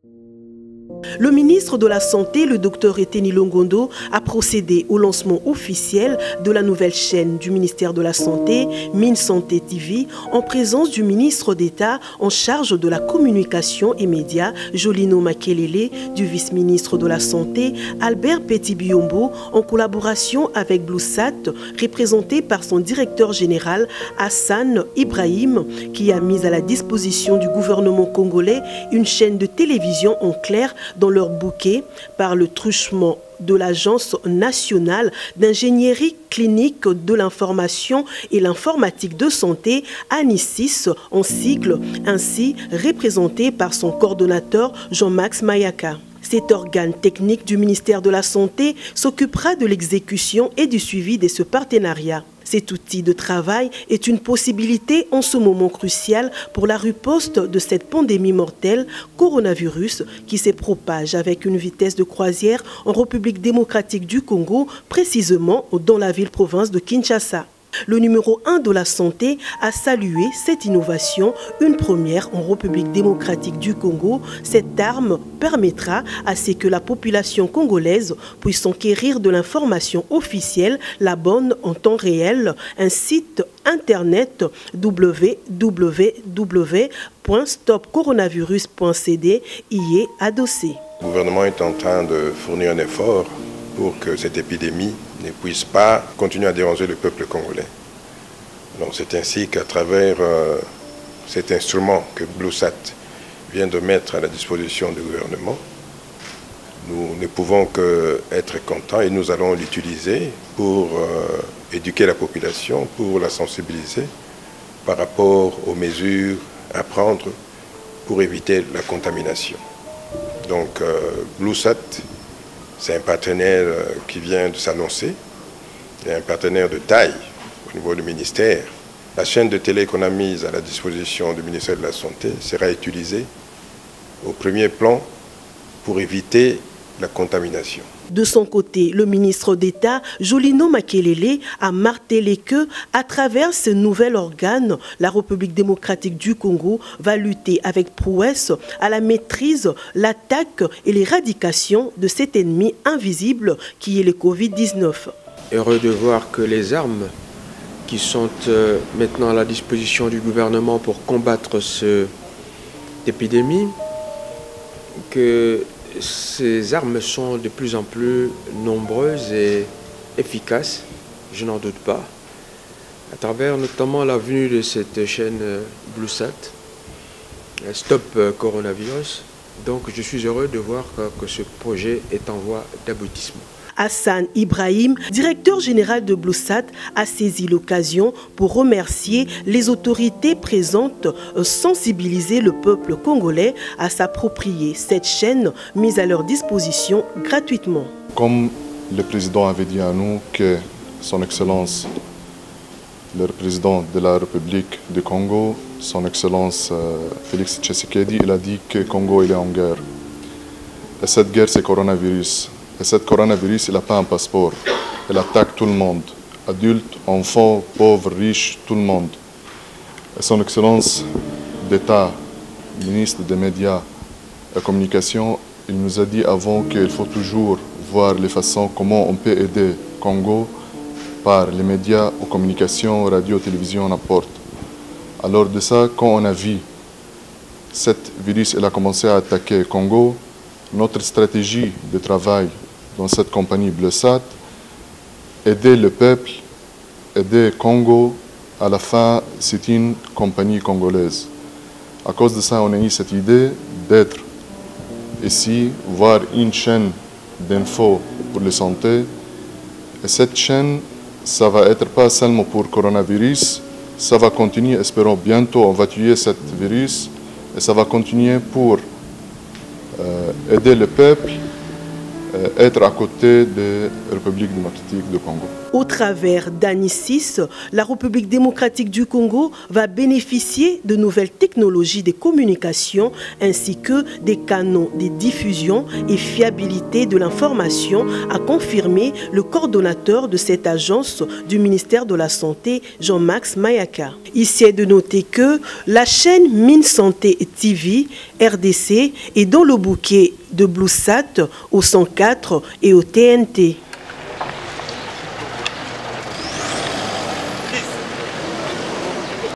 Le ministre de la Santé, le Dr Eteni Longondo, a procédé au lancement officiel de la nouvelle chaîne du ministère de la Santé, MinSanté TV, en présence du ministre d'État en charge de la communication et médias, Jolino Makelele, du vice-ministre de la Santé, Albert Petit-Biombo, en collaboration avec Bluesat, représenté par son directeur général, Hassan Ibrahim, qui a mis à la disposition du gouvernement congolais une chaîne de télévision en clair dans leur bouquet par le truchement de l'Agence nationale d'ingénierie clinique de l'information et l'informatique de santé, ANISIS en sigle, ainsi représenté par son coordonnateur Jean-Max Mayaka. Cet organe technique du ministère de la Santé s'occupera de l'exécution et du suivi de ce partenariat. Cet outil de travail est une possibilité en ce moment crucial pour la riposte de cette pandémie mortelle coronavirus qui se propage avec une vitesse de croisière en République démocratique du Congo, précisément dans la ville-province de Kinshasa. Le numéro 1 de la santé a salué cette innovation, une première en République démocratique du Congo. Cette arme permettra à ce que la population congolaise puisse s'enquérir de l'information officielle, la bonne en temps réel, un site internet www.stopcoronavirus.cd y est adossé. Le gouvernement est en train de fournir un effort pour que cette épidémie ne puisse pas continuer à déranger le peuple congolais. C'est ainsi qu'à travers cet instrument que Bluesat vient de mettre à la disposition du gouvernement, nous ne pouvons qu'être contents et nous allons l'utiliser pour éduquer la population, pour la sensibiliser par rapport aux mesures à prendre pour éviter la contamination. Donc Bluesat, c'est un partenaire qui vient de s'annoncer, et un partenaire de taille au niveau du ministère. La chaîne de télé qu'on a mise à la disposition du ministère de la Santé sera utilisée au premier plan pour éviter la contamination. De son côté, le ministre d'État, Jolino Makelele, a martelé que, à travers ce nouvel organe, la République démocratique du Congo va lutter avec prouesse à la maîtrise, l'attaque et l'éradication de cet ennemi invisible qui est le Covid-19. Heureux de voir que les armes qui sont maintenant à la disposition du gouvernement pour combattre cette épidémie, que ces armes sont de plus en plus nombreuses et efficaces, je n'en doute pas, à travers notamment la venue de cette chaîne Bluesat, Stop Coronavirus. Donc je suis heureux de voir que ce projet est en voie d'aboutissement. Hassan Ibrahim, directeur général de Bluesat, a saisi l'occasion pour remercier les autorités présentes, sensibiliser le peuple congolais à s'approprier cette chaîne mise à leur disposition gratuitement. Comme le président avait dit à nous que son Excellence, le président de la République du Congo, son Excellence Félix Tshisekedi, il a dit que le Congo il est en guerre. Et cette guerre, c'est le coronavirus. Et ce coronavirus, il n'a pas un passeport. Il attaque tout le monde. Adultes, enfants, pauvres, riches, tout le monde. Et son Excellence d'État, ministre des Médias et de la Communication, il nous a dit avant qu'il faut toujours voir les façons comment on peut aider le Congo par les médias, aux communications, radio, télévision, n'importe. Alors de ça, quand on a vu ce virus il a commencé à attaquer le Congo, notre stratégie de travail dans cette compagnie Bluesat, aider le peuple, aider le Congo, à la fin, c'est une compagnie congolaise. À cause de ça, on a eu cette idée d'être ici, voir une chaîne d'infos pour la santé. Et cette chaîne, ça va être pas seulement pour le coronavirus, ça va continuer, espérons bientôt, on va tuer ce virus, et ça va continuer pour aider le peuple être à côté de la République démocratique du Congo. Au travers d'ANICIS, la République démocratique du Congo va bénéficier de nouvelles technologies de communication ainsi que des canaux de diffusion et fiabilité de l'information, a confirmé le coordonnateur de cette agence du ministère de la Santé, Jean-Max Mayaka. Ici est de noter que la chaîne Mine Santé TV RDC est dans le bouquet de BlueSat au 104 et au TNT.